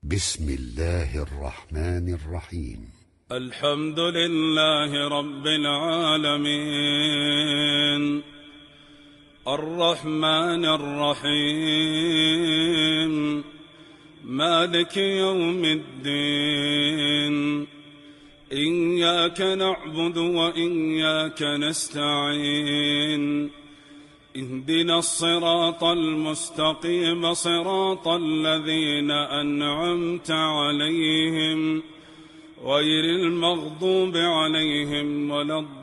بسم الله الرحمن الرحيم. الحمد لله رب العالمين، الرحمن الرحيم، مالك يوم الدين. إياك نعبد وإياك نستعين، اهدنا الصراط المستقيم، صراط الذين أنعمت عليهم غير المغضوب عليهم ولا الضالين.